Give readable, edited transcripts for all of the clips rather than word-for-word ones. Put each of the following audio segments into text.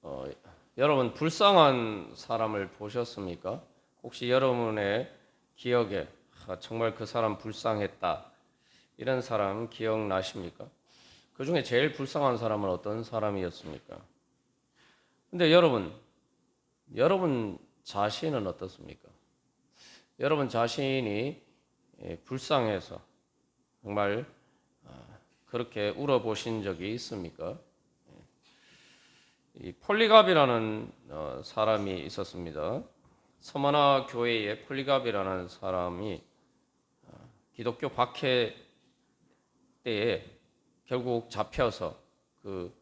어, 여러분 불쌍한 사람을 보셨습니까? 혹시 여러분의 기억에 정말 그 사람 불쌍했다 이런 사람 기억나십니까? 그 중에 제일 불쌍한 사람은 어떤 사람이었습니까? 근데 여러분 자신은 어떻습니까? 여러분 자신이 불쌍해서 정말 그렇게 울어보신 적이 있습니까? 이 폴리갑이라는 사람이 있었습니다. 서머나 교회에 폴리갑이라는 사람이 기독교 박해 때에 결국 잡혀서 그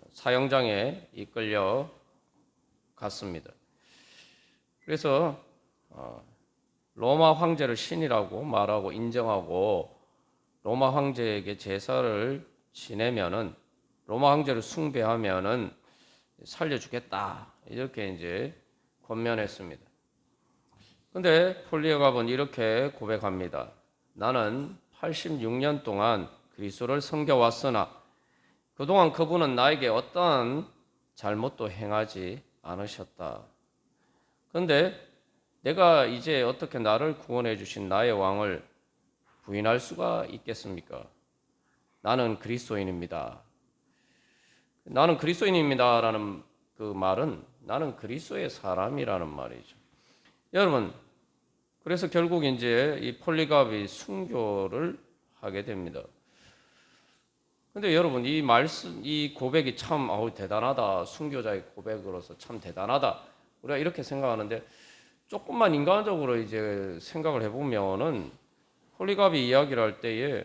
사형장에 이끌려 갔습니다. 그래서 로마 황제를 신이라고 말하고 인정하고 로마 황제에게 제사를 지내면은 로마 황제를 숭배하면은 살려주겠다 이렇게 이제 권면했습니다. 근데 폴리갑은 이렇게 고백합니다. 나는 86년 동안 그리스도를 섬겨왔으나 그동안 그분은 나에게 어떠한 잘못도 행하지 않으셨다. 그런데 내가 이제 어떻게 나를 구원해 주신 나의 왕을 부인할 수가 있겠습니까? 나는 그리스도인입니다. 나는 그리스도인입니다라는 그 말은 나는 그리스도의 사람이라는 말이죠. 여러분, 그래서 결국 이제 이 폴리갑이 순교를 하게 됩니다. 근데 여러분 이 말씀 이 고백이 참 대단하다. 순교자의 고백으로서 참 대단하다. 우리가 이렇게 생각하는데 조금만 인간적으로 이제 생각을 해보면은 폴리갑이 이야기를 할 때에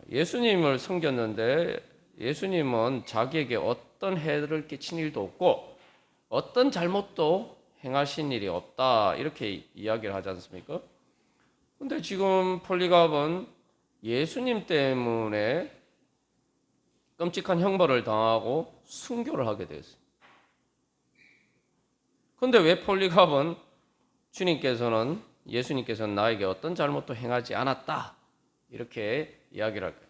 예수님을 섬겼는데 예수님은 자기에게 어떤 해를 끼친 일도 없고 어떤 잘못도 행하신 일이 없다 이렇게 이야기를 하지 않습니까? 근데 지금 폴리갑은 예수님 때문에 끔찍한 형벌을 당하고 순교를 하게 되었어요. 근데 왜 폴리갑은 예수님께서는 나에게 어떤 잘못도 행하지 않았다 이렇게 이야기를 할까요?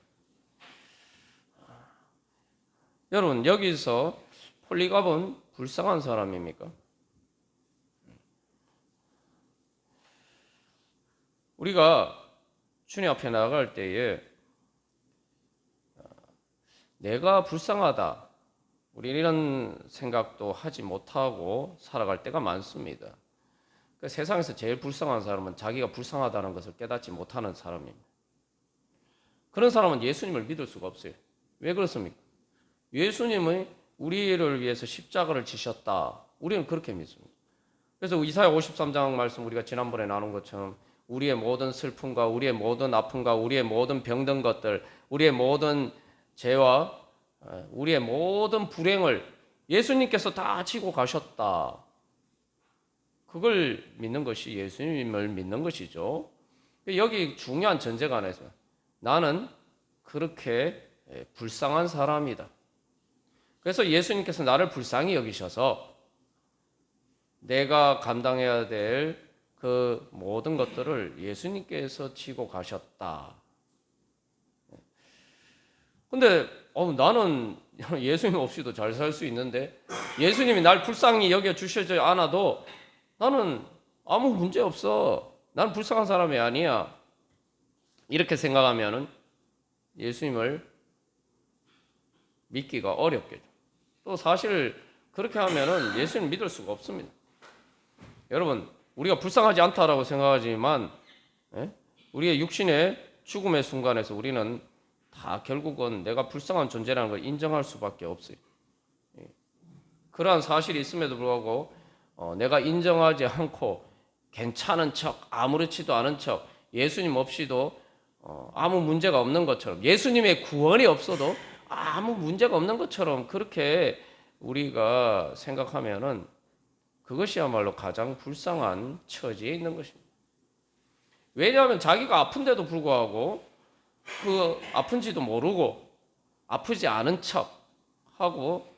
여러분 여기서 폴리갑은 불쌍한 사람입니까? 우리가 주님 앞에 나아갈 때에 내가 불쌍하다 우리 이런 생각도 하지 못하고 살아갈 때가 많습니다. 그러니까 세상에서 제일 불쌍한 사람은 자기가 불쌍하다는 것을 깨닫지 못하는 사람입니다. 그런 사람은 예수님을 믿을 수가 없어요. 왜 그렇습니까? 예수님은 우리를 위해서 십자가를 지셨다. 우리는 그렇게 믿습니다. 그래서 이사야 53장 말씀 우리가 지난번에 나눈 것처럼 우리의 모든 슬픔과 우리의 모든 아픔과 우리의 모든 병든 것들, 우리의 모든 죄와 우리의 모든 불행을 예수님께서 다 지고 가셨다. 그걸 믿는 것이 예수님을 믿는 것이죠. 여기 중요한 전제가 하나 있어요. 나는 그렇게 불쌍한 사람이다. 그래서 예수님께서 나를 불쌍히 여기셔서 내가 감당해야 될 그 모든 것들을 예수님께서 지고 가셨다. 근데 나는 예수님 없이도 잘 살 수 있는데 예수님이 날 불쌍히 여겨 주시지 않아도 나는 아무 문제 없어. 난 불쌍한 사람이 아니야. 이렇게 생각하면은 예수님을 믿기가 어렵겠죠. 또 사실 그렇게 하면은 예수님 믿을 수가 없습니다. 여러분, 우리가 불쌍하지 않다라고 생각하지만 우리의 육신의 죽음의 순간에서 우리는 다 결국은 내가 불쌍한 존재라는 걸 인정할 수밖에 없어요. 그러한 사실이 있음에도 불구하고 내가 인정하지 않고 괜찮은 척, 아무렇지도 않은 척, 예수님 없이도 아무 문제가 없는 것처럼, 예수님의 구원이 없어도 아무 문제가 없는 것처럼 그렇게 우리가 생각하면은 그것이야말로 가장 불쌍한 처지에 있는 것입니다. 왜냐하면 자기가 아픈데도 불구하고 그 아픈지도 모르고 아프지 않은 척 하고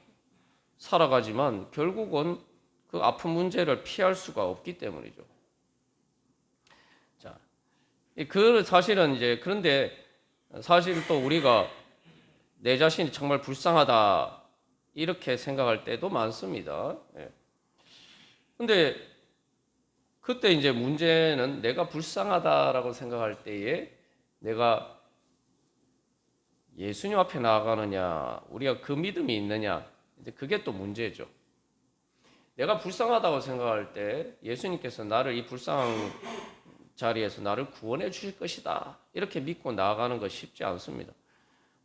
살아가지만 결국은 그 아픈 문제를 피할 수가 없기 때문이죠. 자, 그 사실은 이제 그런데 사실 또 우리가 내 자신이 정말 불쌍하다 이렇게 생각할 때도 많습니다. 근데 그때 이제 문제는 내가 불쌍하다라고 생각할 때에 내가 예수님 앞에 나아가느냐, 우리가 그 믿음이 있느냐, 이제 그게 또 문제죠. 내가 불쌍하다고 생각할 때 예수님께서 나를 이 불쌍한 자리에서 나를 구원해 주실 것이다, 이렇게 믿고 나아가는 거 쉽지 않습니다.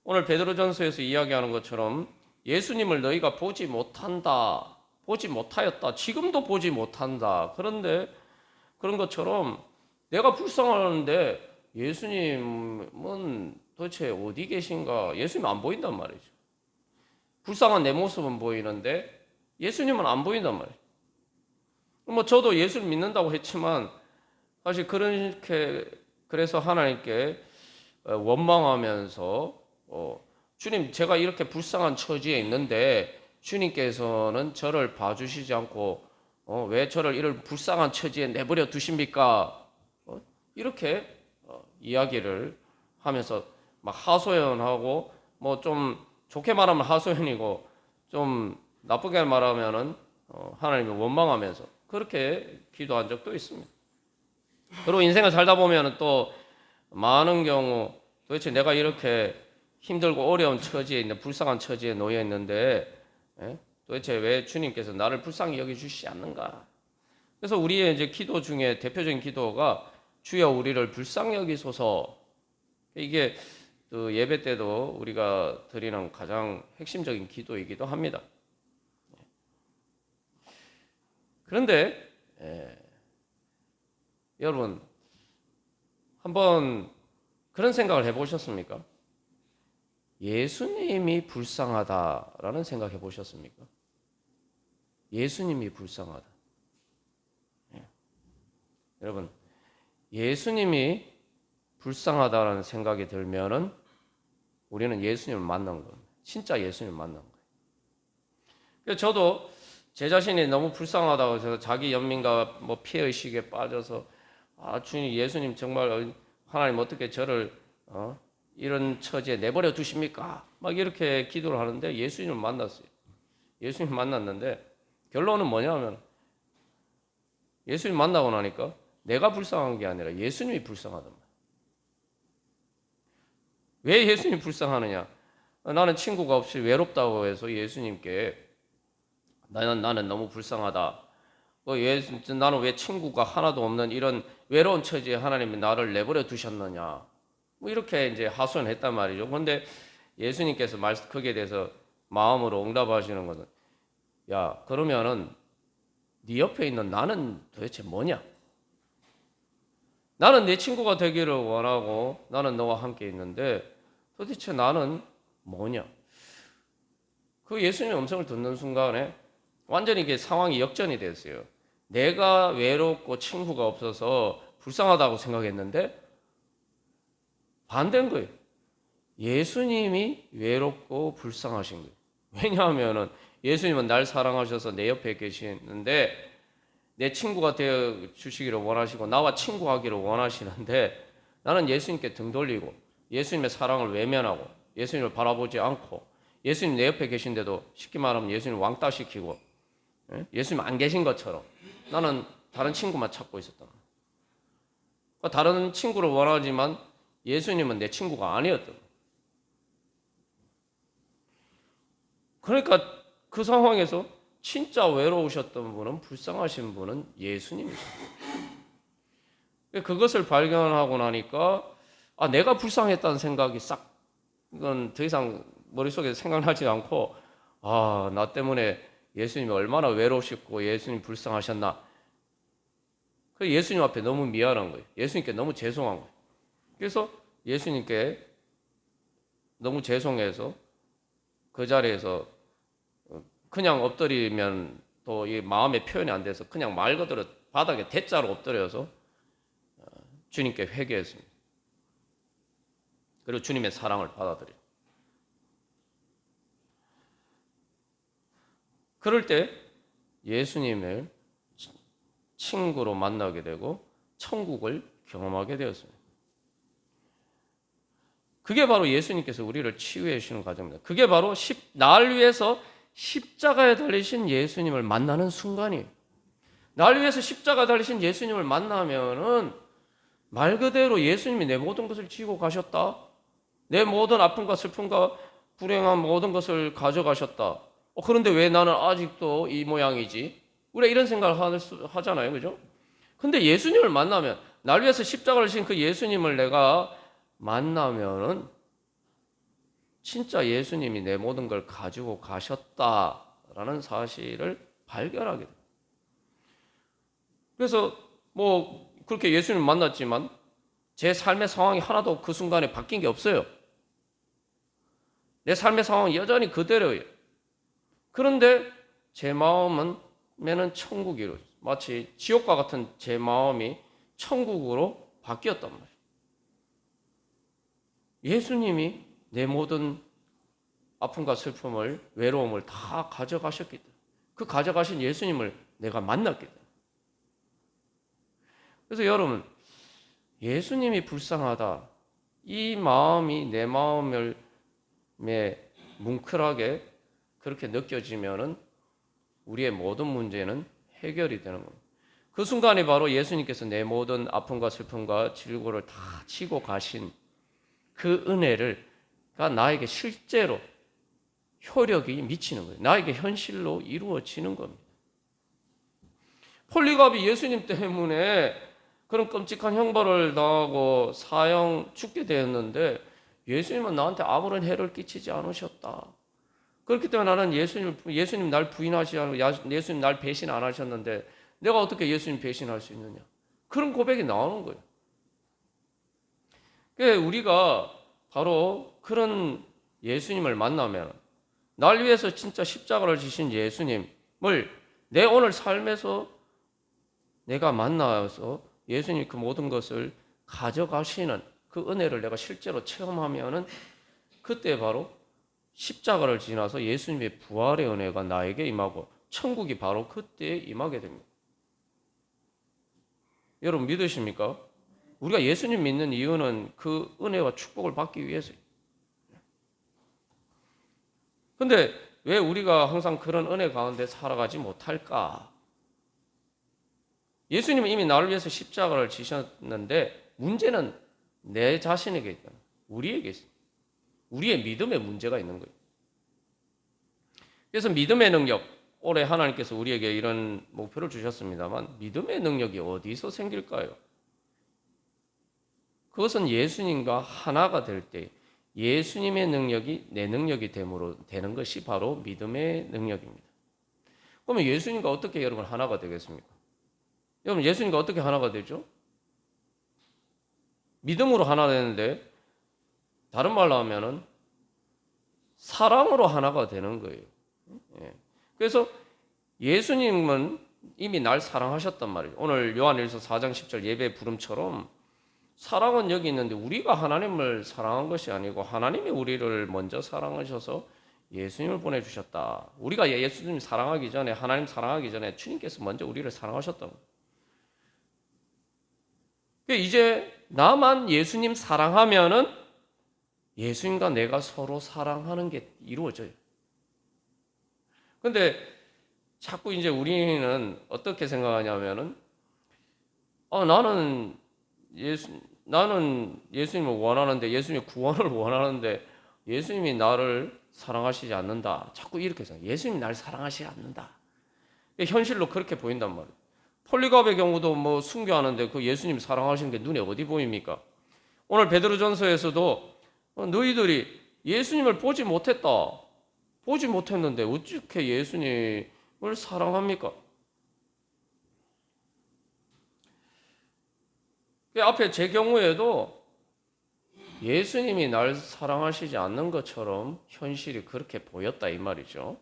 오늘 베드로전서에서 이야기하는 것처럼 예수님을 너희가 보지 못한다, 보지 못하였다, 지금도 보지 못한다. 그런데 그런 것처럼 내가 불쌍하는데 예수님은 도대체 어디 계신가? 예수님 안 보인단 말이죠. 불쌍한 내 모습은 보이는데 예수님은 안 보인단 말이에요. 뭐 저도 예수를 믿는다고 했지만 사실 그래서 하나님께 원망하면서 주님, 제가 이렇게 불쌍한 처지에 있는데 주님께서는 저를 봐주시지 않고 왜 저를 이런 불쌍한 처지에 내버려 두십니까? 이렇게 이야기를 하면서 막 하소연하고, 뭐 좀 좋게 말하면 하소연이고 좀 나쁘게 말하면은 하나님을 원망하면서 그렇게 기도한 적도 있습니다. 그리고 인생을 살다 보면 또 많은 경우 도대체 내가 이렇게 힘들고 어려운 처지에 있는, 불쌍한 처지에 놓여 있는데 도대체 왜 주님께서 나를 불쌍히 여겨 주시지 않는가? 그래서 우리의 이제 기도 중에 대표적인 기도가 주여 우리를 불쌍히 여기소서. 이게 그 예배 때도 우리가 드리는 가장 핵심적인 기도이기도 합니다. 그런데 여러분 한번 그런 생각을 해보셨습니까? 예수님이 불쌍하다라는 생각 해보셨습니까? 예수님이 불쌍하다. 여러분, 예수님이 불쌍하다라는 생각이 들면은 우리는 예수님을 만난 겁니다. 진짜 예수님을 만난 거예요. 그래서 저도 제 자신이 너무 불쌍하다고 해서 자기 연민과 뭐 피해의식에 빠져서 주님, 예수님 정말 하나님 어떻게 저를 이런 처지에 내버려 두십니까? 막 이렇게 기도를 하는데 예수님을 만났어요. 예수님 만났는데 결론은 뭐냐면 예수님 만나고 나니까 내가 불쌍한 게 아니라 예수님이 불쌍하단 말이에요. 왜 예수님이 불쌍하느냐? 나는 친구가 없이 외롭다고 해서 예수님께 나는 너무 불쌍하다. 나는 왜 친구가 하나도 없는 이런 외로운 처지에 하나님이 나를 내버려 두셨느냐? 뭐 이렇게 이제 하소연했단 말이죠. 그런데 예수님께서 거기에 대해서 마음으로 응답하시는 것은, 야, 그러면은 네 옆에 있는 나는 도대체 뭐냐? 나는 내 친구가 되기를 원하고 나는 너와 함께 있는데 도대체 나는 뭐냐? 그 예수님의 음성을 듣는 순간에 완전히 이게 상황이 역전이 됐어요. 내가 외롭고 친구가 없어서 불쌍하다고 생각했는데 반대인 거예요. 예수님이 외롭고 불쌍하신 거예요. 왜냐하면은 예수님은 날 사랑하셔서 내 옆에 계시는데 내 친구가 되어 주시기를 원하시고 나와 친구하기를 원하시는데 나는 예수님께 등 돌리고 예수님의 사랑을 외면하고 예수님을 바라보지 않고 예수님 내 옆에 계신데도 쉽게 말하면 예수님 왕따 시키고 예수님 안 계신 것처럼 나는 다른 친구만 찾고 있었단 말이에요. 다른 친구를 원하지만 예수님은 내 친구가 아니었던 거예요. 그러니까 그 상황에서 진짜 외로우셨던 분은, 불쌍하신 분은 예수님이죠. 그것을 발견하고 나니까 내가 불쌍했다는 생각이 이건 더 이상 머릿속에 생각나지 않고 나 때문에 예수님이 얼마나 외로우셨고 예수님 불쌍하셨나. 그 예수님 앞에 너무 미안한 거예요. 예수님께 너무 죄송한 거예요. 그래서 예수님께 너무 죄송해서 그 자리에서 그냥 엎드리면 또 이 마음의 표현이 안 돼서 그냥 말 그대로 바닥에 대자로 엎드려서 주님께 회개했습니다. 그리고 주님의 사랑을 받아들여요. 그럴 때 예수님을 친구로 만나게 되고 천국을 경험하게 되었습니다. 그게 바로 예수님께서 우리를 치유해 주시는 과정입니다. 그게 바로 나를 위해서 십자가에 달리신 예수님을 만나는 순간이에요. 날 위해서 십자가에 달리신 예수님을 만나면은 말 그대로 예수님이 내 모든 것을 지고 가셨다. 내 모든 아픔과 슬픔과 불행한 모든 것을 가져가셨다. 그런데 왜 나는 아직도 이 모양이지? 우리가 이런 생각을 하잖아요. 그죠? 근데 예수님을 만나면, 날 위해서 십자가를 지신 그 예수님을 내가 만나면은 진짜 예수님이 내 모든 걸 가지고 가셨다라는 사실을 발견하게 돼요. 그래서 뭐 그렇게 예수님을 만났지만 제 삶의 상황이 하나도 그 순간에 바뀐 게 없어요. 내 삶의 상황은 여전히 그대로예요. 그런데 제 마음은 천국이로, 마치 지옥과 같은 제 마음이 천국으로 바뀌었단 말이에요. 예수님이 내 모든 아픔과 슬픔을, 외로움을 다 가져가셨기 때문에, 그 가져가신 예수님을 내가 만났기 때문에. 그래서 여러분, 예수님이 불쌍하다, 이 마음이 내 마음을 뭉클하게 그렇게 느껴지면은 우리의 모든 문제는 해결이 되는 겁니다. 그 순간이 바로 예수님께서 내 모든 아픔과 슬픔과 질고를 다 치고 가신 그 은혜가 나에게 실제로 효력이 미치는 거예요. 나에게 현실로 이루어지는 겁니다. 폴리갑이 예수님 때문에 그런 끔찍한 형벌을 당하고 사형 죽게 되었는데 예수님은 나한테 아무런 해를 끼치지 않으셨다. 그렇기 때문에 나는 예수님 날 부인하지 않고 예수님 날 배신 안 하셨는데 내가 어떻게 예수님 배신할 수 있느냐. 그런 고백이 나오는 거예요. 그러니까 우리가 바로 그런 예수님을 만나면, 날 위해서 진짜 십자가를 지신 예수님을 내 오늘 삶에서 내가 만나서 예수님 그 모든 것을 가져가시는 그 은혜를 내가 실제로 체험하면은 그때 바로 십자가를 지나서 예수님의 부활의 은혜가 나에게 임하고 천국이 바로 그때 임하게 됩니다. 여러분 믿으십니까? 우리가 예수님 믿는 이유는 그 은혜와 축복을 받기 위해서예요. 근데 왜 우리가 항상 그런 은혜 가운데 살아가지 못할까? 예수님은 이미 나를 위해서 십자가를 지셨는데 문제는 내 자신에게 있다. 우리에게 있습니다. 우리의 믿음에 문제가 있는 거예요. 그래서 믿음의 능력, 올해 하나님께서 우리에게 이런 목표를 주셨습니다만 믿음의 능력이 어디서 생길까요? 그것은 예수님과 하나가 될 때 예수님의 능력이 내 능력이 되는 것이 바로 믿음의 능력입니다. 그러면 예수님과 어떻게 여러분 하나가 되겠습니까? 여러분 예수님과 어떻게 하나가 되죠? 믿음으로 하나 되는데 다른 말로 하면은 사랑으로 하나가 되는 거예요. 그래서 예수님은 이미 날 사랑하셨단 말이에요. 오늘 요한일서 4장 10절 예배 부름처럼 사랑은 여기 있는데 우리가 하나님을 사랑한 것이 아니고 하나님이 우리를 먼저 사랑하셔서 예수님을 보내주셨다. 우리가 예수님 사랑하기 전에, 하나님 사랑하기 전에 주님께서 먼저 우리를 사랑하셨다고. 이제 나만 예수님 사랑하면은 예수님과 내가 서로 사랑하는 게 이루어져요. 근데 자꾸 이제 우리는 어떻게 생각하냐면은 나는 예수님을 원하는데, 예수님의 구원을 원하는데 예수님이 나를 사랑하시지 않는다. 자꾸 이렇게 생각해요. 예수님이 나를 사랑하시지 않는다. 현실로 그렇게 보인단 말이에요. 폴리갑의 경우도 뭐 순교하는데 그 예수님 사랑하시는 게 눈에 어디 보입니까? 오늘 베드로전서에서도 너희들이 예수님을 보지 못했다. 보지 못했는데 어떻게 예수님을 사랑합니까? 앞에 제 경우에도 예수님이 날 사랑하시지 않는 것처럼 현실이 그렇게 보였다 이 말이죠.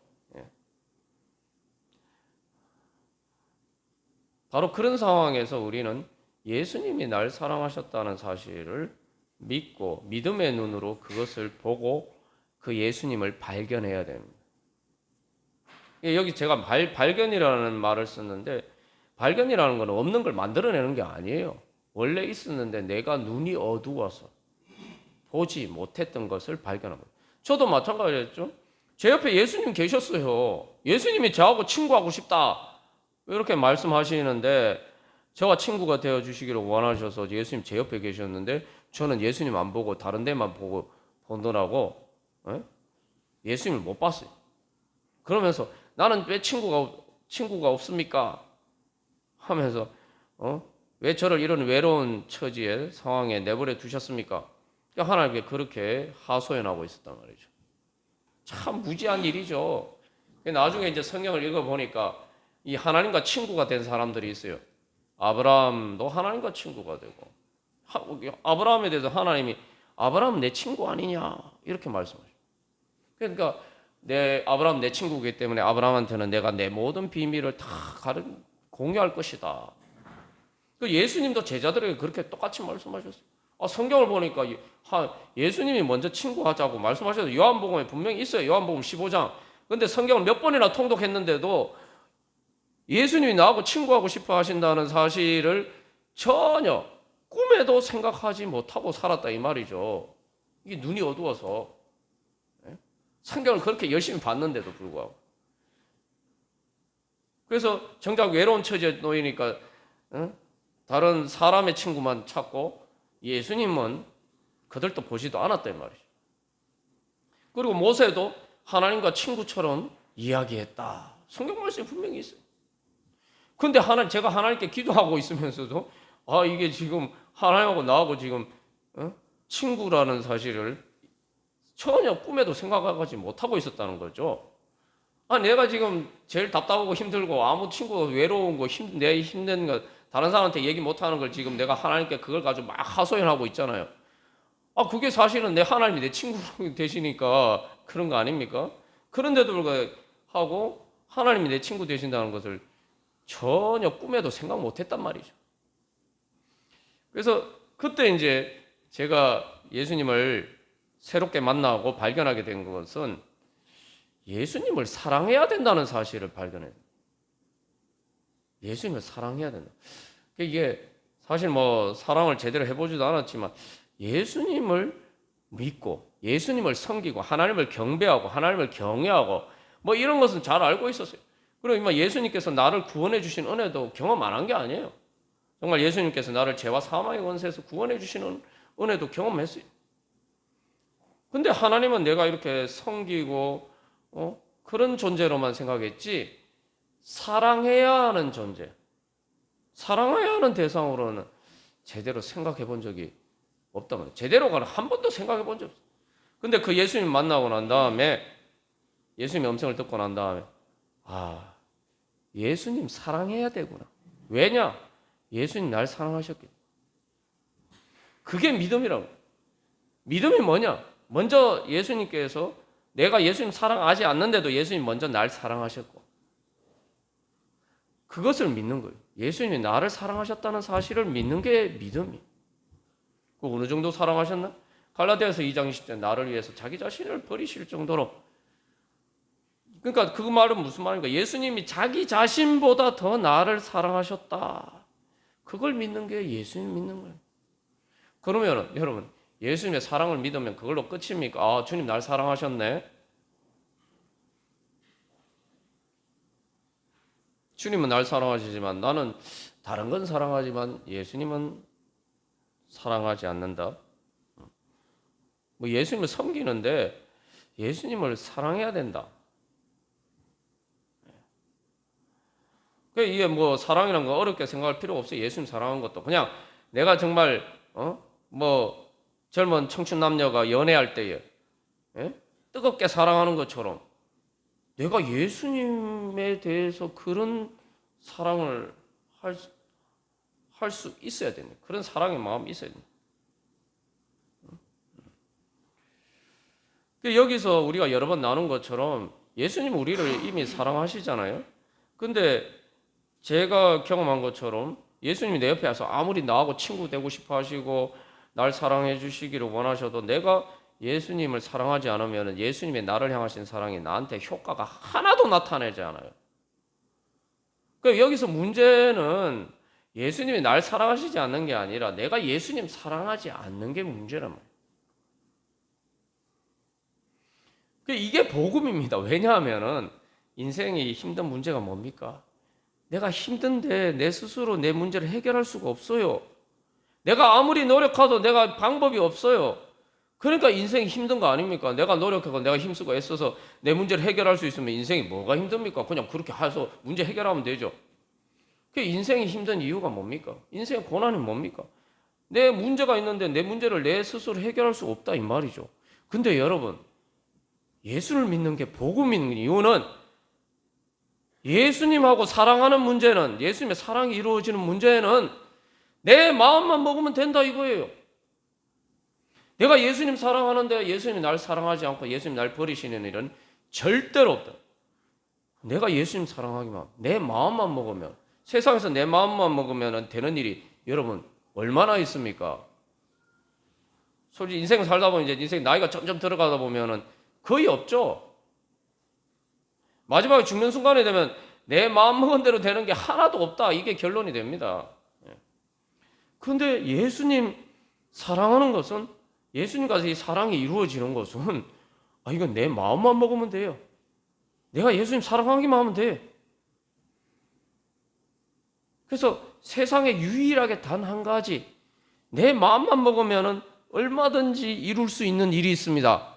바로 그런 상황에서 우리는 예수님이 날 사랑하셨다는 사실을 믿고 믿음의 눈으로 그것을 보고 그 예수님을 발견해야 됩니다. 여기 제가 발견이라는 말을 썼는데 발견이라는 건 없는 걸 만들어내는 게 아니에요. 원래 있었는데 내가 눈이 어두워서 보지 못했던 것을 발견한 거예요. 저도 마찬가지였죠. 제 옆에 예수님 계셨어요. 예수님이 저하고 친구하고 싶다 이렇게 말씀하시는데 저와 친구가 되어 주시기를 원하셔서 예수님 제 옆에 계셨는데 저는 예수님 안 보고 다른 데만 보고 보느라고 예수님을 못 봤어요. 그러면서 나는 왜 친구가 없습니까? 하면서 왜 저를 이런 외로운 처지에 상황에 내버려 두셨습니까? 그러니까 하나님께 그렇게 하소연하고 있었단 말이죠. 참 무지한 일이죠. 나중에 이제 성경을 읽어보니까 이 하나님과 친구가 된 사람들이 있어요. 아브라함도 하나님과 친구가 되고 아브라함에 대해서 하나님이 아브라함 내 친구 아니냐 이렇게 말씀하셔요. 그러니까 아브라함 내 친구이기 때문에 아브라함한테는 내가 내 모든 비밀을 다 공유할 것이다. 예수님도 제자들에게 그렇게 똑같이 말씀하셨어요. 성경을 보니까 예수님이 먼저 친구하자고 말씀하셔서 요한복음에 분명히 있어요. 요한복음 15장. 근데 성경을 몇 번이나 통독했는데도 예수님이 나하고 친구하고 싶어 하신다는 사실을 전혀 꿈에도 생각하지 못하고 살았다 이 말이죠. 이게 눈이 어두워서 성경을 그렇게 열심히 봤는데도 불구하고. 그래서 정작 외로운 처지에 놓이니까 다른 사람의 친구만 찾고 예수님은 그들도 보지도 않았단 말이죠. 그리고 모세도 하나님과 친구처럼 이야기했다. 성경 말씀이 분명히 있어요. 근데 제가 하나님께 기도하고 있으면서도 이게 지금 하나님하고 나하고 지금 친구라는 사실을 전혀 꿈에도 생각하지 못하고 있었다는 거죠. 내가 지금 제일 답답하고 힘들고 아무 친구가 외로운 거 내 힘든 거 다른 사람한테 얘기 못하는 걸 지금 내가 하나님께 그걸 가지고 막 하소연하고 있잖아요. 그게 사실은 하나님이 내 친구 되시니까 그런 거 아닙니까? 그런데도 불구하고 하나님이 내 친구 되신다는 것을 전혀 꿈에도 생각 못했단 말이죠. 그래서 그때 이제 제가 예수님을 새롭게 만나고 발견하게 된 것은 예수님을 사랑해야 된다는 사실을 발견해요. 예수님을 사랑해야 된다. 이게 사실 사랑을 제대로 해보지도 않았지만 예수님을 믿고 예수님을 섬기고 하나님을 경배하고 하나님을 경외하고 이런 것은 잘 알고 있었어요. 그리고 예수님께서 나를 구원해 주신 은혜도 경험 안 한 게 아니에요. 정말 예수님께서 나를 죄와 사망의 권세에서 구원해 주시는 은혜도 경험했어요. 근데 하나님은 내가 이렇게 섬기고 그런 존재로만 생각했지 사랑해야 하는 존재, 사랑해야 하는 대상으로는 제대로 생각해 본 적이 없단 말이에요. 제대로가 한 번도 생각해 본 적 없어요. 근데 그 예수님 만나고 난 다음에 예수님의 음성을 듣고 난 다음에 예수님 사랑해야 되구나. 왜냐? 예수님 날 사랑하셨기 때문에. 그게 믿음이라고. 믿음이 뭐냐? 먼저 예수님께서 내가 예수님 사랑하지 않는데도 예수님 먼저 날 사랑하셨고 그것을 믿는 거예요. 예수님이 나를 사랑하셨다는 사실을 믿는 게 믿음이에요. 어느 정도 사랑하셨나? 갈라디아서 2장 20절 나를 위해서 자기 자신을 버리실 정도로. 그러니까 그 말은 무슨 말인가? 예수님이 자기 자신보다 더 나를 사랑하셨다. 그걸 믿는 게 예수님 믿는 거예요. 그러면 여러분 예수님의 사랑을 믿으면 그걸로 끝입니까? 주님 날 사랑하셨네. 주님은 날 사랑하시지만 나는 다른 건 사랑하지만 예수님은 사랑하지 않는다. 예수님을 섬기는데 예수님을 사랑해야 된다. 이게 사랑이란 거 어렵게 생각할 필요가 없어요. 예수님 사랑하는 것도 그냥 내가 정말 젊은 청춘 남녀가 연애할 때에 뜨겁게 사랑하는 것처럼 내가 예수님에 대해서 그런 사랑을 할 수 있어야 되는 그런 사랑의 마음이 있어야 됩니다. 여기서 우리가 여러 번 나눈 것처럼 예수님은 우리를 이미 사랑하시잖아요. 근데 제가 경험한 것처럼 예수님이 내 옆에 와서 아무리 나하고 친구 되고 싶어 하시고 날 사랑해 주시기를 원하셔도 내가 예수님을 사랑하지 않으면 예수님의 나를 향하신 사랑이 나한테 효과가 하나도 나타나지 않아요. 그러니까 여기서 문제는 예수님이 날 사랑하시지 않는 게 아니라 내가 예수님 사랑하지 않는 게 문제란 말이에요. 이게 복음입니다. 왜냐하면은 인생이 힘든 문제가 뭡니까? 내가 힘든데 내 스스로 내 문제를 해결할 수가 없어요. 내가 아무리 노력해도 내가 방법이 없어요. 그러니까 인생이 힘든 거 아닙니까? 내가 노력하고 내가 힘쓰고 애써서 내 문제를 해결할 수 있으면 인생이 뭐가 힘듭니까? 그냥 그렇게 해서 문제 해결하면 되죠. 그 인생이 힘든 이유가 뭡니까? 인생의 고난이 뭡니까? 내 문제가 있는데 내 문제를 내 스스로 해결할 수 없다 이 말이죠. 근데 여러분, 예수를 믿는 게 복음 믿는 이유는 예수님하고 사랑하는 문제는, 예수님의 사랑이 이루어지는 문제는 내 마음만 먹으면 된다 이거예요. 내가 예수님 사랑하는데 예수님이 날 사랑하지 않고 예수님 날 버리시는 일은 절대로 없다. 내가 예수님 사랑하기만, 내 마음만 먹으면, 세상에서 내 마음만 먹으면 되는 일이 여러분 얼마나 있습니까? 솔직히 인생 살다 보면 이제 인생 나이가 점점 들어가다 보면은 거의 없죠. 마지막에 죽는 순간이 되면 내 마음 먹은 대로 되는 게 하나도 없다. 이게 결론이 됩니다. 그런데 예수님 사랑하는 것은, 예수님과 이 사랑이 이루어지는 것은, 이건 내 마음만 먹으면 돼요. 내가 예수님 사랑하기만 하면 돼. 그래서 세상에 유일하게 단 한 가지, 내 마음만 먹으면 얼마든지 이룰 수 있는 일이 있습니다.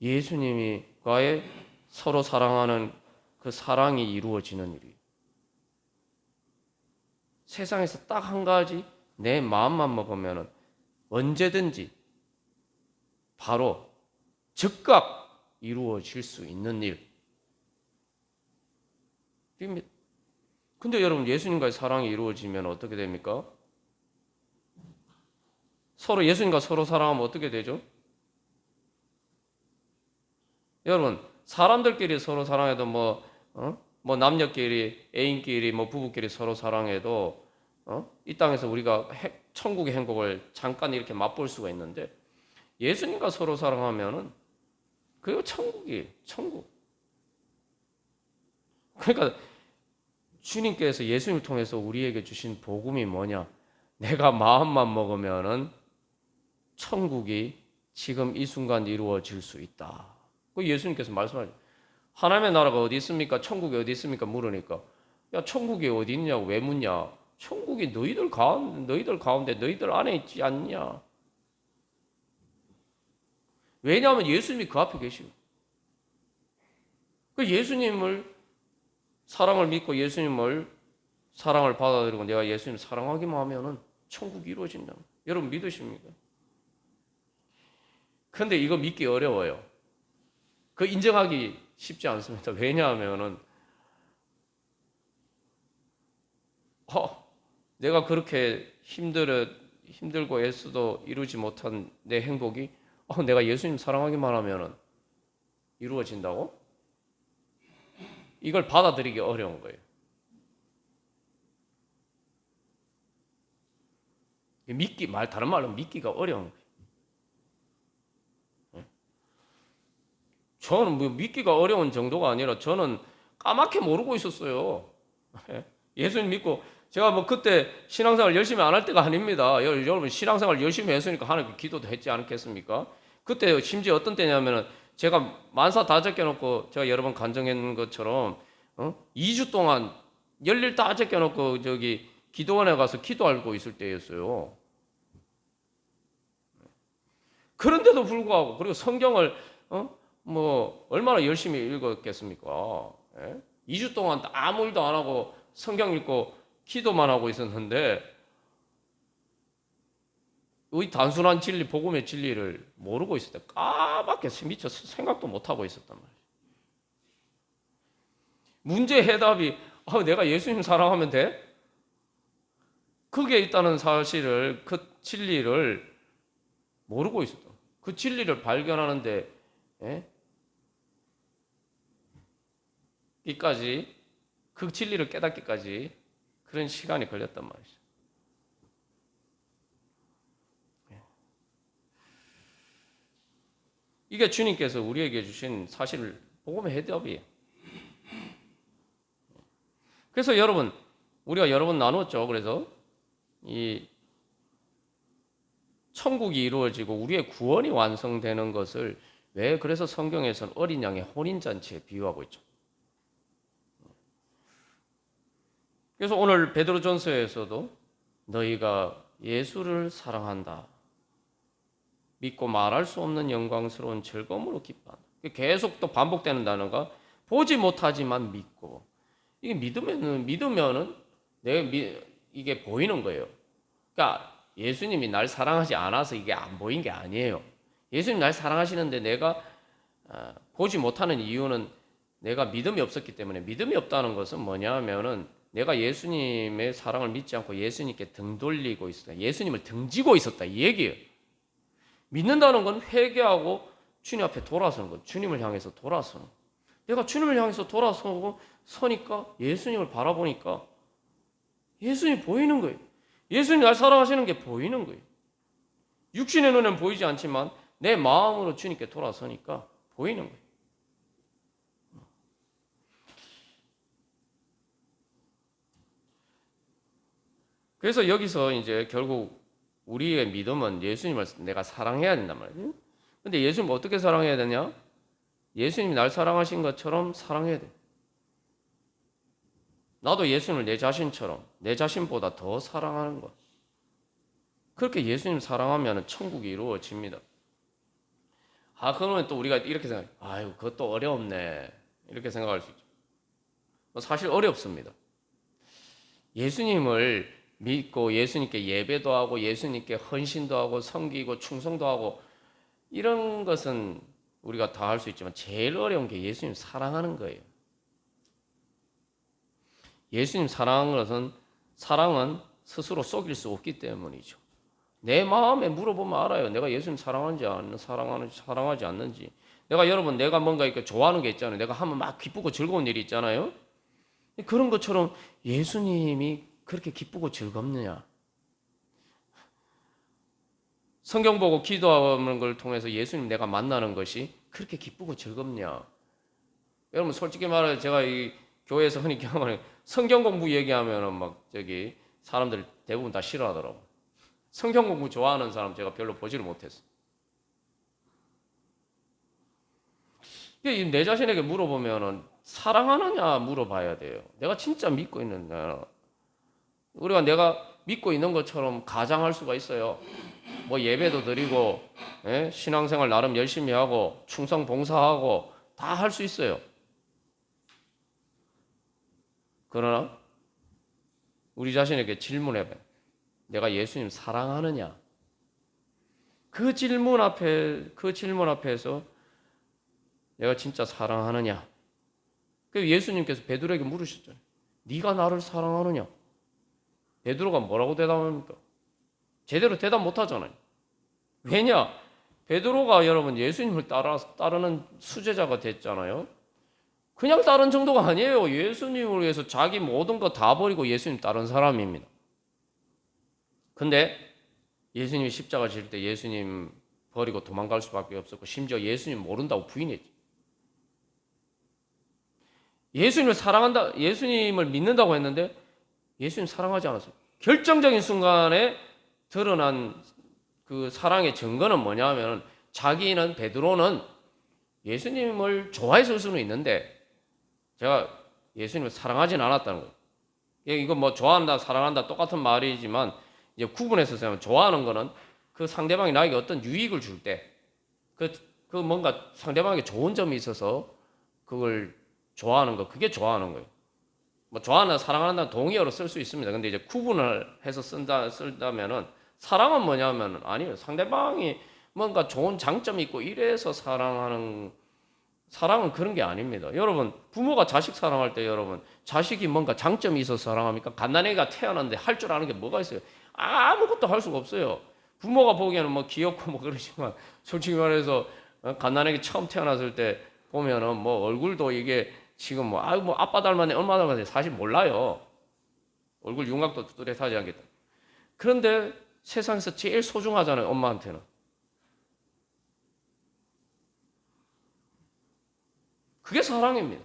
예수님과의 서로 사랑하는 그 사랑이 이루어지는 일이. 세상에서 딱 한 가지, 내 마음만 먹으면 언제든지 바로 즉각 이루어질 수 있는 일입니다. 근데 여러분, 예수님과의 사랑이 이루어지면 어떻게 됩니까? 서로, 예수님과 서로 사랑하면 어떻게 되죠? 여러분, 사람들끼리 서로 사랑해도 뭐 남녀끼리, 애인끼리, 뭐 부부끼리 서로 사랑해도 이 땅에서 우리가 천국의 행복을 잠깐 이렇게 맛볼 수가 있는데, 예수님과 서로 사랑하면은 그게 천국. 그러니까 주님께서 예수님을 통해서 우리에게 주신 복음이 뭐냐? 내가 마음만 먹으면은 천국이 지금 이 순간 이루어질 수 있다. 그 예수님께서 말씀하죠. 하나님의 나라가 어디 있습니까? 천국이 어디 있습니까? 물으니까, 야, 천국이 어디 있냐고 왜 묻냐? 천국이 너희들 가운데 너희들 안에 있지 않냐? 왜냐하면 예수님이 그 앞에 계시고, 그 예수님을 사랑을 믿고 예수님을 사랑을 받아들이고 내가 예수님 사랑하기만 하면은 천국이 이루어진다. 여러분 믿으십니까? 근데 이거 믿기 어려워요. 그 인정하기 쉽지 않습니다. 왜냐하면은 내가 그렇게 힘들고 애써도 이루지 못한 내 행복이 내가 예수님 사랑하기만 하면은 이루어진다고? 이걸 받아들이기 어려운 거예요. 다른 말로 믿기가 어려운 거예요. 저는 뭐 믿기가 어려운 정도가 아니라 저는 까맣게 모르고 있었어요. 예수님 믿고 제가 뭐 그때 신앙생활 열심히 안 할 때가 아닙니다. 여러분 신앙생활 열심히 했으니까 하나님께 기도도 했지 않겠습니까? 그때 심지어 어떤 때냐면은 제가 만사 다 제껴놓고 제가 여러 번 간증했는 것처럼 2주 동안 열일 다 제껴놓고 기도원에 가서 기도하고 있을 때였어요. 그런데도 불구하고, 그리고 성경을 뭐 얼마나 열심히 읽었겠습니까? 2주 동안 아무 일도 안 하고 성경 읽고 기도만 하고 있었는데 이 단순한 진리, 복음의 진리를 모르고 있을 때 까맣게 미쳐 생각도 못하고 있었단 말이에요. 문제 해답이 내가 예수님 사랑하면 돼? 그게 있다는 사실을, 그 진리를 모르고 있었다. 그 진리를 발견하는데 이까지, 그 진리를 깨닫기까지 그런 시간이 걸렸단 말이죠. 이게 주님께서 우리에게 주신 사실 복음의 해답이에요. 그래서 여러분, 우리가 여러 번 나눴죠. 그래서 이 천국이 이루어지고 우리의 구원이 완성되는 것을 왜 그래서 성경에서는 어린 양의 혼인잔치에 비유하고 있죠. 그래서 오늘 베드로전서에서도 너희가 예수를 사랑한다. 믿고 말할 수 없는 영광스러운 즐거움으로 기뻐한다. 계속 또 반복되는 단어가 보지 못하지만 믿고. 이게 믿으면은 이게 보이는 거예요. 그러니까 예수님이 날 사랑하지 않아서 이게 안 보인 게 아니에요. 예수님 날 사랑하시는데 내가 보지 못하는 이유는 내가 믿음이 없었기 때문에. 믿음이 없다는 것은 뭐냐면은 내가 예수님의 사랑을 믿지 않고 예수님께 등 돌리고 있었다. 예수님을 등지고 있었다. 이 얘기예요. 믿는다는 건 회개하고 주님 앞에 돌아서는 것. 주님을 향해서 돌아서는 것. 내가 주님을 향해서 돌아서고 서니까 예수님을 바라보니까 예수님이 보이는 거예요. 예수님 날 사랑하시는 게 보이는 거예요. 육신의 눈에는 보이지 않지만 내 마음으로 주님께 돌아서니까 보이는 거예요. 그래서 여기서 이제 결국 우리의 믿음은 예수님을 내가 사랑해야 된단 말이에요. 근데 예수님 어떻게 사랑해야 되냐? 예수님이 날 사랑하신 것처럼 사랑해야 돼. 나도 예수님을 내 자신처럼, 내 자신보다 더 사랑하는 것. 그렇게 예수님 사랑하면 천국이 이루어집니다. 그러면 또 우리가 이렇게 생각해. 아유, 그것도 어렵네. 이렇게 생각할 수 있죠. 사실 어렵습니다. 예수님을 믿고 예수님께 예배도 하고 예수님께 헌신도 하고 섬기고 충성도 하고 이런 것은 우리가 다 할 수 있지만 제일 어려운 게 예수님 사랑하는 거예요. 예수님 사랑하는 사랑은 스스로 속일 수 없기 때문이죠. 내 마음에 물어보면 알아요. 내가 예수님 사랑하지 않는지. 내가 뭔가 이렇게 좋아하는 게 있잖아요. 내가 하면 막 기쁘고 즐거운 일이 있잖아요. 그런 것처럼 예수님이 그렇게 기쁘고 즐겁느냐? 성경 보고 기도하는 걸 통해서 예수님 내가 만나는 것이 그렇게 기쁘고 즐겁냐? 여러분 솔직히 말해 제가 이 교회에서 흔히 경험하는 성경 공부 얘기하면은 막 사람들 대부분 다 싫어하더라고. 성경 공부 좋아하는 사람 제가 별로 보지를 못했어. 내 자신에게 물어보면은 사랑하느냐 물어봐야 돼요. 내가 진짜 믿고 있는데 내가 믿고 있는 것처럼 가장할 수가 있어요. 뭐 예배도 드리고 신앙생활 나름 열심히 하고 충성 봉사하고 다 할 수 있어요. 그러나 우리 자신에게 질문해봐요. 내가 예수님 사랑하느냐? 그 질문 앞에서 내가 진짜 사랑하느냐? 그 예수님께서 베드로에게 물으셨잖아요. 네가 나를 사랑하느냐? 베드로가 뭐라고 대답합니까? 제대로 대답 못하잖아요. 왜냐? 베드로가 여러분 예수님을 따르는 수제자가 됐잖아요. 그냥 따른 정도가 아니에요. 예수님을 위해서 자기 모든 거 다 버리고 예수님 따른 사람입니다. 근데 예수님이 십자가 질 때 예수님 버리고 도망갈 수밖에 없었고 심지어 예수님 모른다고 부인했죠. 예수님을 믿는다고 했는데 예수님 사랑하지 않았어요. 결정적인 순간에 드러난 그 사랑의 증거는 뭐냐면 베드로는 예수님을 좋아했을 수는 있는데 제가 예수님을 사랑하지는 않았다는 거예요. 이거 뭐 좋아한다, 사랑한다 똑같은 말이지만 이제 구분해서 생각하면 좋아하는 거는 그 상대방이 나에게 어떤 유익을 줄 때 그 뭔가 상대방에게 좋은 점이 있어서 그걸 좋아하는 거, 그게 좋아하는 거예요. 뭐 좋아한다, 사랑한다 동의어로 쓸 수 있습니다. 근데 이제 구분을 해서 쓴다면은 사랑은 뭐냐면 아니에요. 상대방이 뭔가 좋은 장점이 있고 이래서 사랑은 그런 게 아닙니다. 여러분 부모가 자식 사랑할 때 여러분 자식이 뭔가 장점이 있어서 사랑합니까? 갓난아기가 태어났는데 할 줄 아는 게 뭐가 있어요? 아무것도 할 수가 없어요. 부모가 보기에는 뭐 귀엽고 뭐 그러지만 솔직히 말해서 갓난아기 처음 태어났을 때 보면은 뭐 얼굴도 이게 지금 뭐 아빠 닮았네 엄마 닮았네 사실 몰라요. 얼굴 윤곽도 뚜렷하지 않겠다. 그런데 세상에서 제일 소중하잖아요, 엄마한테는. 그게 사랑입니다.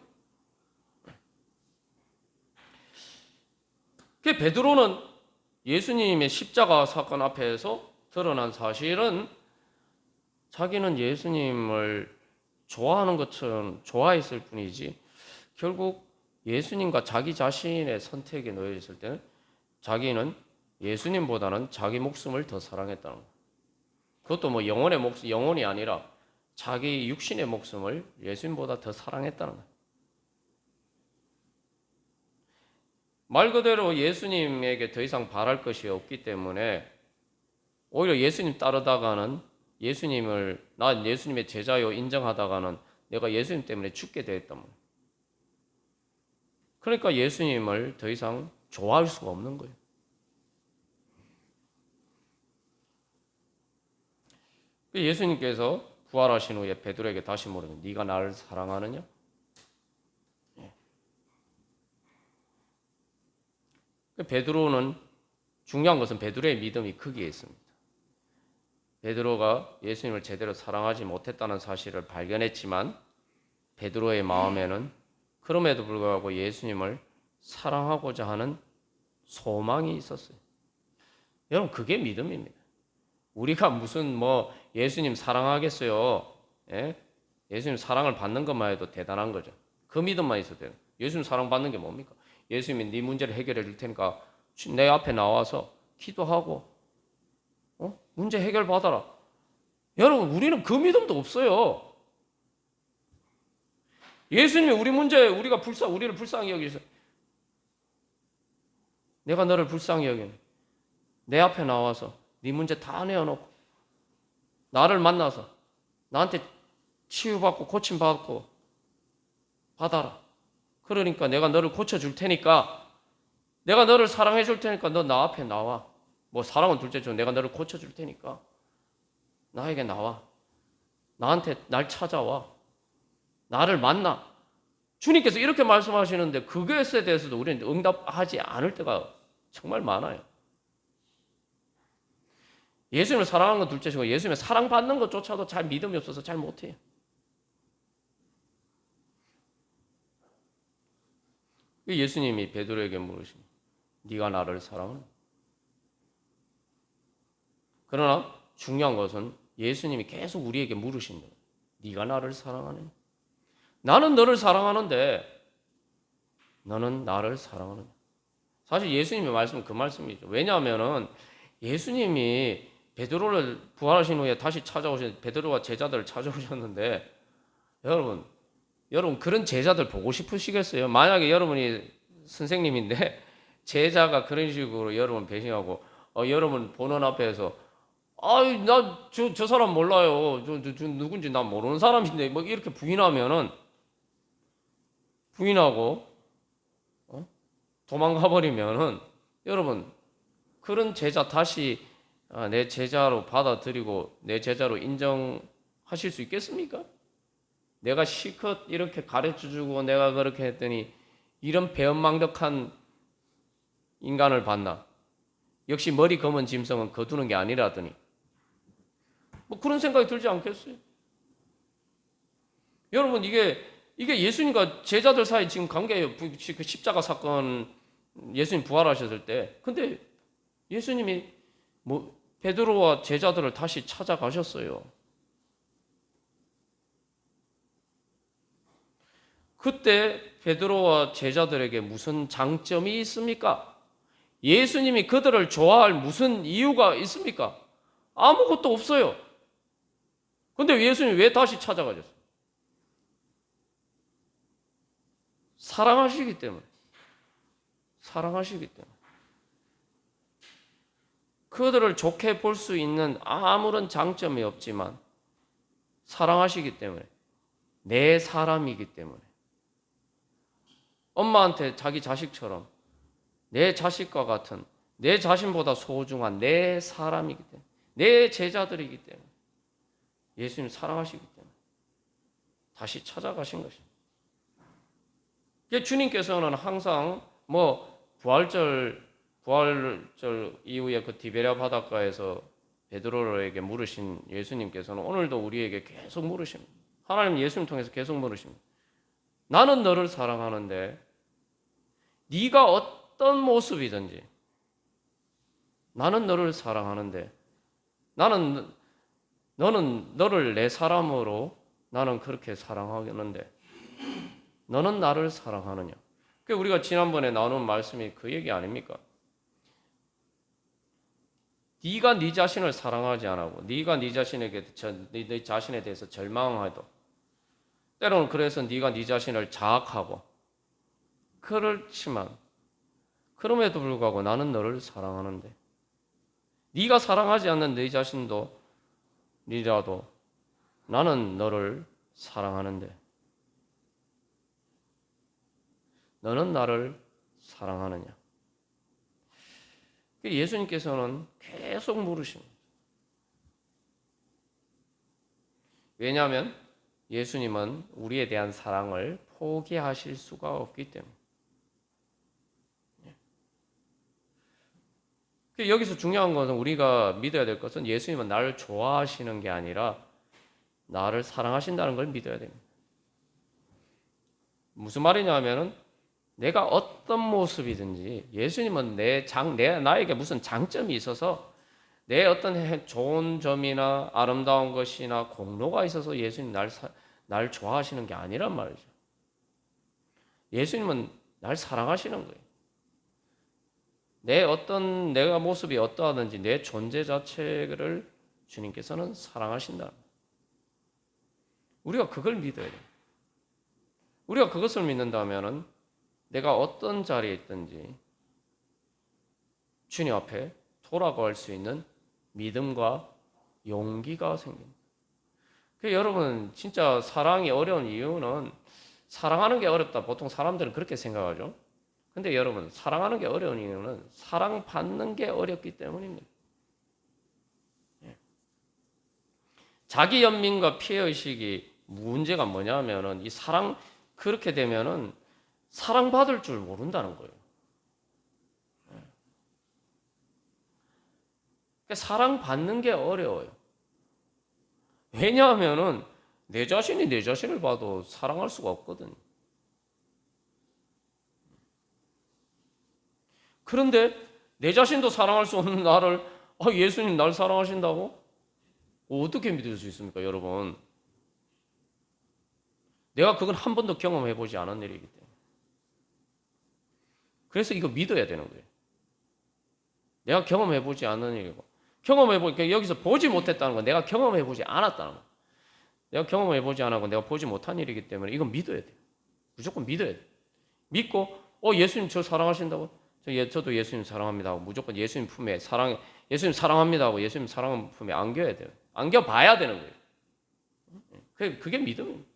베드로는 예수님의 십자가 사건 앞에서 드러난 사실은 자기는 예수님을 좋아하는 것처럼 좋아했을 뿐이지 결국 예수님과 자기 자신의 선택에 놓여 있을 때는 자기는 예수님보다는 자기 목숨을 더 사랑했다는 거예요. 그것도 뭐 영혼이 아니라 자기 육신의 목숨을 예수님보다 더 사랑했다는 거예요. 말 그대로 예수님에게 더 이상 바랄 것이 없기 때문에 오히려 예수님 따르다가는 난 예수님의 제자요 인정하다가는 내가 예수님 때문에 죽게 되었단 말이에요. 그러니까 예수님을 더 이상 좋아할 수가 없는 거예요. 예수님께서 부활하신 후에 베드로에게 다시 물으면 네가 나를 사랑하느냐? 베드로는 중요한 것은 베드로의 믿음이 크기에 있습니다. 베드로가 예수님을 제대로 사랑하지 못했다는 사실을 발견했지만 베드로의 마음에는 그럼에도 불구하고 예수님을 사랑하고자 하는 소망이 있었어요. 여러분 그게 믿음입니다. 우리가 무슨 예수님 사랑하겠어요? 예? 예수님 사랑을 받는 것만 해도 대단한 거죠. 그 믿음만 있어도 돼요. 예수님 사랑받는 게 뭡니까? 예수님이 네 문제를 해결해 줄 테니까 내 앞에 나와서 기도하고 문제 해결 받아라. 여러분 우리는 그 믿음도 없어요. 예수님이 우리를 불쌍히 여기서 내가 너를 불쌍히 여기네. 내 앞에 나와서 네 문제 다 내어놓고 나를 만나서 나한테 치유받고 고침받고 받아라. 그러니까 내가 너를 고쳐줄 테니까 내가 너를 사랑해 줄 테니까 너 나 앞에 나와. 사랑은 둘째치고 내가 너를 고쳐줄 테니까 나에게 나와. 나한테 날 찾아와. 나를 만나. 주님께서 이렇게 말씀하시는데 그것에 대해서도 우리는 응답하지 않을 때가 정말 많아요. 예수님을 사랑하는 건 둘째치고 예수님을 사랑받는 것조차도 잘 믿음이 없어서 잘 못해요. 예수님이 베드로에게 물으십니다. 네가 나를 사랑하느냐? 그러나 중요한 것은 예수님이 계속 우리에게 물으신 거예요. 네가 나를 사랑하느냐? 나는 너를 사랑하는데 너는 나를 사랑하느냐? 사실 예수님의 말씀은 그 말씀이죠. 왜냐하면 예수님이 베드로를 부활하신 후에 다시 베드로와 제자들을 찾아오셨는데 여러분 그런 제자들 보고 싶으시겠어요? 만약에 여러분이 선생님인데 제자가 그런 식으로 여러분 배신하고 여러분 보는 앞에서 나 저 사람 몰라요. 저 누군지 난 모르는 사람인데 이렇게 부인하고 도망가 버리면은 여러분 그런 제자 다시 내 제자로 받아들이고 내 제자로 인정하실 수 있겠습니까? 내가 실컷 이렇게 가르쳐주고 내가 그렇게 했더니 이런 배은망덕한 인간을 봤나? 역시 머리 검은 짐승은 거두는 게 아니라더니 그런 생각이 들지 않겠어요? 여러분 이게 예수님과 제자들 사이 지금 관계예요. 그 십자가 사건 예수님 부활하셨을 때 근데 예수님이 베드로와 제자들을 다시 찾아가셨어요. 그때 베드로와 제자들에게 무슨 장점이 있습니까? 예수님이 그들을 좋아할 무슨 이유가 있습니까? 아무것도 없어요. 근데 예수님이 왜 다시 찾아가셨어요? 사랑하시기 때문에. 그들을 좋게 볼 수 있는 아무런 장점이 없지만 사랑하시기 때문에. 내 사람이기 때문에. 엄마한테 자기 자식처럼 내 자식과 같은 내 자신보다 소중한 내 사람이기 때문에 내 제자들이기 때문에 예수님 사랑하시기 때문에 다시 찾아가신 것입니다. 주님께서는 항상 부활절 이후에 그 디베랴 바닷가에서 베드로에게 물으신 예수님께서는 오늘도 우리에게 계속 물으십니다. 하나님 예수님 통해서 계속 물으십니다. 나는 너를 사랑하는데 네가 어떤 모습이든지 나는 너를 사랑하는데 너는 너를 내 사람으로 나는 그렇게 사랑하겠는데 너는 나를 사랑하느냐? 그 우리가 지난번에 나눈 말씀이 그 얘기 아닙니까? 네가 네 자신을 사랑하지 않고 네가 네 자신에 대해서 절망해도 때로는 그래서 네가 네 자신을 자학하고 그렇지만 그럼에도 불구하고 나는 너를 사랑하는데 네가 사랑하지 않는 네 자신도 니라도 나는 너를 사랑하는데 너는 나를 사랑하느냐? 예수님께서는 계속 물으십니다. 왜냐하면 예수님은 우리에 대한 사랑을 포기하실 수가 없기 때문에. 여기서 중요한 것은 우리가 믿어야 될 것은 예수님은 나를 좋아하시는 게 아니라 나를 사랑하신다는 걸 믿어야 됩니다. 무슨 말이냐면은 내가 어떤 모습이든지 예수님은 나에게 무슨 장점이 있어서 내 어떤 좋은 점이나 아름다운 것이나 공로가 있어서 예수님 날 좋아하시는 게 아니란 말이죠. 예수님은 날 사랑하시는 거예요. 내가 모습이 어떠하든지 내 존재 자체를 주님께서는 사랑하신다. 우리가 그걸 믿어야 돼요. 우리가 그것을 믿는다면은 내가 어떤 자리에 있든지 주님 앞에 돌아갈 수 있는 믿음과 용기가 생깁니다. 여러분 진짜 사랑이 어려운 이유는 사랑하는 게 어렵다. 보통 사람들은 그렇게 생각하죠. 근데 여러분 사랑하는 게 어려운 이유는 사랑받는 게 어렵기 때문입니다. 자기 연민과 피해의식이 문제가 뭐냐면은 이 그렇게 되면은 사랑받을 줄 모른다는 거예요. 사랑받는 게 어려워요. 왜냐하면은 내 자신이 내 자신을 봐도 사랑할 수가 없거든요. 그런데 내 자신도 사랑할 수 없는 나를 예수님 날 사랑하신다고? 어떻게 믿을 수 있습니까, 여러분? 내가 그건 한 번도 경험해 보지 않은 일이기 때문에. 그래서 이거 믿어야 되는 거예요. 내가 경험해 보지 않은 일이고 여기서 보지 못했다는 건 내가 경험해 보지 않았다는 거. 내가 경험해 보지 않았고 내가 보지 못한 일이기 때문에 이건 믿어야 돼요. 무조건 믿어야 돼요. 믿고 예수님 저 사랑하신다고? 저도 예수님 사랑합니다 하고 무조건 예수님 품에 예수님 사랑합니다 하고 예수님 사랑하는 품에 안겨야 돼요. 안겨봐야 되는 거예요. 그게 믿음입니다.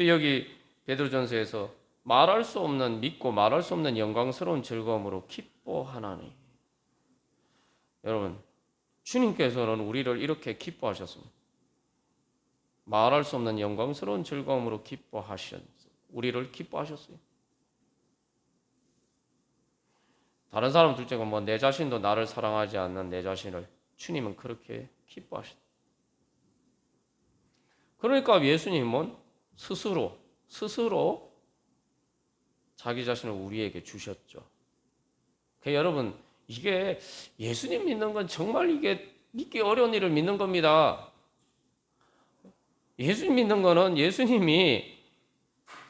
여기 베드로전서에서 말할 수 없는 믿고 말할 수 없는 영광스러운 즐거움으로 기뻐하나니. 여러분 주님께서는 우리를 이렇게 기뻐하셨습니다. 말할 수 없는 영광스러운 즐거움으로 우리를 기뻐하셨어요. 다른 사람 둘째가 내 자신도 나를 사랑하지 않는 내 자신을 주님은 그렇게 기뻐하셨다. 그러니까 예수님은 스스로 자기 자신을 우리에게 주셨죠. 여러분 이게 예수님 믿는 건 정말 이게 믿기 어려운 일을 믿는 겁니다. 예수님 믿는 거는 예수님이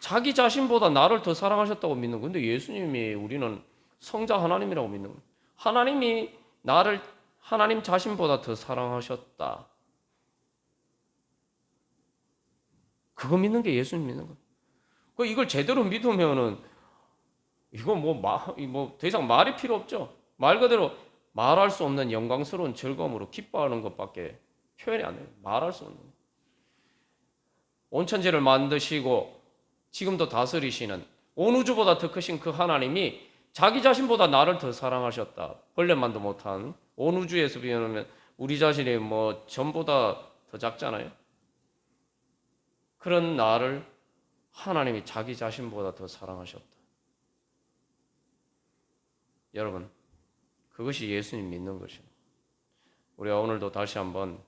자기 자신보다 나를 더 사랑하셨다고 믿는 건데 예수님이 우리는 성자 하나님이라고 믿는 거예요. 하나님이 나를 하나님 자신보다 더 사랑하셨다. 그거 믿는 게 예수님 믿는 거예요. 이걸 제대로 믿으면은 이거 더 이상 말이 필요 없죠. 말 그대로 말할 수 없는 영광스러운 즐거움으로 기뻐하는 것밖에 표현이 안 돼요. 말할 수 없는. 온 천지를 만드시고 지금도 다스리시는 온 우주보다 더 크신 그 하나님이 자기 자신보다 나를 더 사랑하셨다. 벌레만도 못한 온 우주에서 비교하면 우리 자신이 전보다 더 작잖아요. 그런 나를 하나님이 자기 자신보다 더 사랑하셨다. 여러분, 그것이 예수님 믿는 것입니다. 우리가 오늘도 다시 한번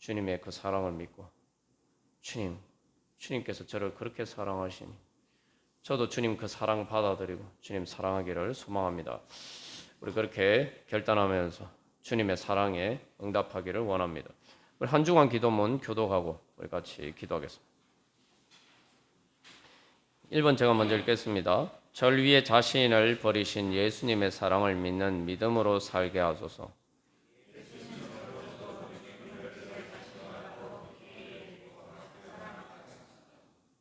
주님의 그 사랑을 믿고 주님께서 저를 그렇게 사랑하시니 저도 주님 그 사랑 받아들이고 주님 사랑하기를 소망합니다. 우리 그렇게 결단하면서 주님의 사랑에 응답하기를 원합니다. 우리 한 주간 기도문 교독하고 우리 같이 기도하겠습니다. 1번 제가 먼저 읽겠습니다. 절 위에 자신을 버리신 예수님의 사랑을 믿는 믿음으로 살게 하소서.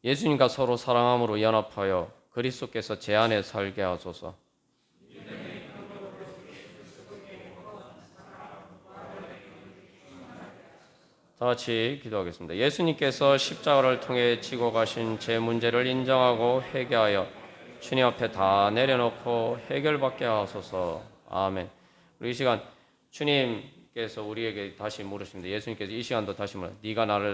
예수님과 서로 사랑함으로 연합하여 그리스도께서 제 안에 살게 하소서. 다 같이 기도하겠습니다. 예수님께서 십자가를 통해 지고 가신 제 문제를 인정하고 회개하여 주님 앞에 다 내려놓고 해결받게 하소서. 아멘. 우리 이 시간 주님께서 우리에게 다시 물으십니다. 예수님께서 이 시간도 다시 물어요.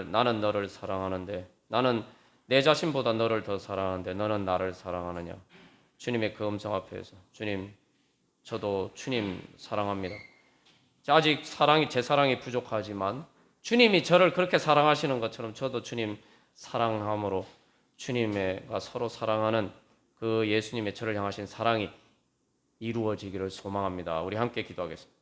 나는 너를 사랑하는데, 나는 내 자신보다 너를 더 사랑하는데 너는 나를 사랑하느냐? 주님의 그 음성 앞에서 주님, 저도 주님 사랑합니다. 아직 제 사랑이 부족하지만 주님이 저를 그렇게 사랑하시는 것처럼 저도 주님 사랑함으로 주님과 서로 사랑하는 그 예수님의 저를 향하신 사랑이 이루어지기를 소망합니다. 우리 함께 기도하겠습니다.